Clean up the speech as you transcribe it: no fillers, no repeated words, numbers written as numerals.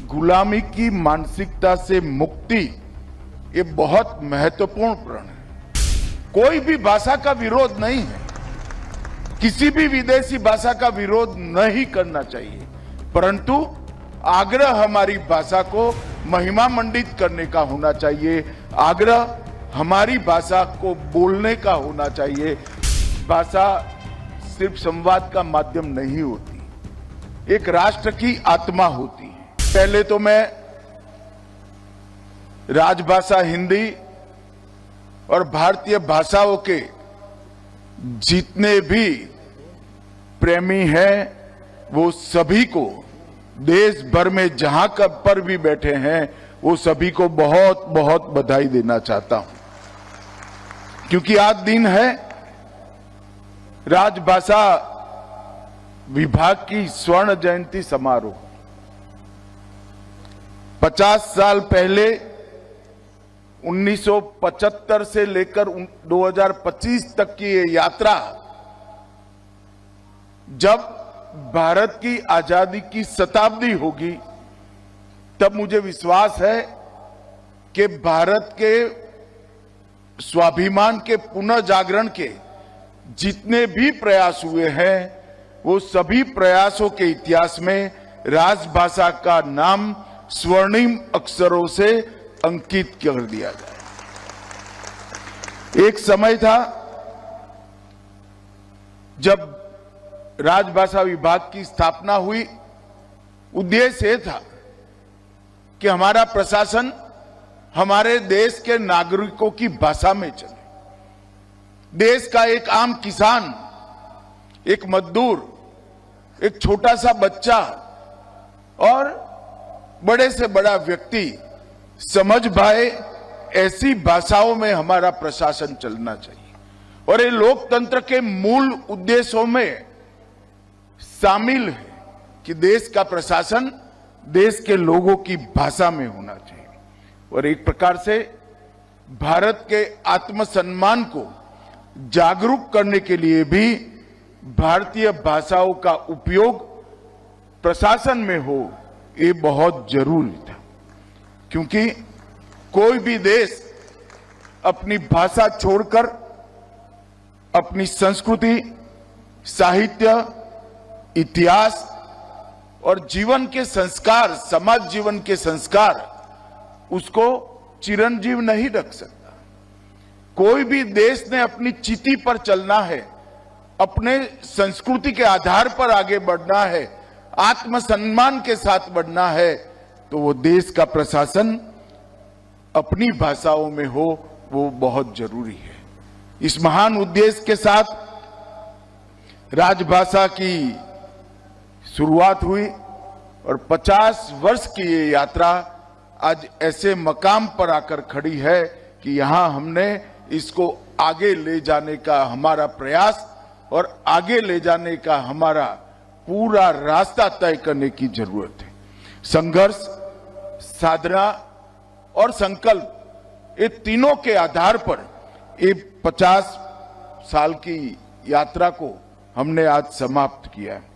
गुलामी की मानसिकता से मुक्ति ये बहुत महत्वपूर्ण प्रण है। कोई भी भाषा का विरोध नहीं है, किसी भी विदेशी भाषा का विरोध नहीं करना चाहिए, परंतु आग्रह हमारी भाषा को महिमा मंडित करने का होना चाहिए। आग्रह हमारी भाषा को बोलने का होना चाहिए। भाषा सिर्फ संवाद का माध्यम नहीं होती, एक राष्ट्र की आत्मा होती है। पहले तो मैं राजभाषा हिंदी और भारतीय भाषाओं के जितने भी प्रेमी हैं वो सभी को देश भर में जहां पर भी बैठे हैं वो सभी को बहुत बहुत बधाई देना चाहता हूं, क्योंकि आज दिन है राजभाषा विभाग की स्वर्ण जयंती समारोह। 50 साल पहले 1975 से लेकर 2025 तक की ये यात्रा, जब भारत की आजादी की शताब्दी होगी, तब मुझे विश्वास है कि भारत के स्वाभिमान के पुनर्जागरण के जितने भी प्रयास हुए हैं वो सभी प्रयासों के इतिहास में राजभाषा का नाम स्वर्णिम अक्षरों से अंकित कर दिया जाए। एक समय था जब राजभाषा विभाग की स्थापना हुई, उद्देश्य यह था कि हमारा प्रशासन हमारे देश के नागरिकों की भाषा में चले। देश का एक आम किसान, एक मजदूर, एक छोटा सा बच्चा और बड़े से बड़ा व्यक्ति समझ पाए, ऐसी भाषाओं में हमारा प्रशासन चलना चाहिए। और ये लोकतंत्र के मूल उद्देश्यों में शामिल है कि देश का प्रशासन देश के लोगों की भाषा में होना चाहिए। और एक प्रकार से भारत के आत्मसम्मान को जागरूक करने के लिए भी भारतीय भाषाओं का उपयोग प्रशासन में हो, ये बहुत जरूरी था, क्योंकि कोई भी देश अपनी भाषा छोड़कर अपनी संस्कृति, साहित्य, इतिहास और जीवन के संस्कार, समाज जीवन के संस्कार, उसको चिरंजीव नहीं रख सकता। कोई भी देश ने अपनी चिति पर चलना है, अपने संस्कृति के आधार पर आगे बढ़ना है, आत्मसम्मान के साथ बढ़ना है, तो वो देश का प्रशासन अपनी भाषाओं में हो, वो बहुत जरूरी है। इस महान उद्देश्य के साथ राजभाषा की शुरुआत हुई और 50 वर्ष की ये यात्रा आज ऐसे मकाम पर आकर खड़ी है कि यहां हमने इसको आगे ले जाने का हमारा प्रयास और आगे ले जाने का हमारा पूरा रास्ता तय करने की जरूरत है। संघर्ष, साधना और संकल्प, ये तीनों के आधार पर ये 50 साल की यात्रा को हमने आज समाप्त किया है।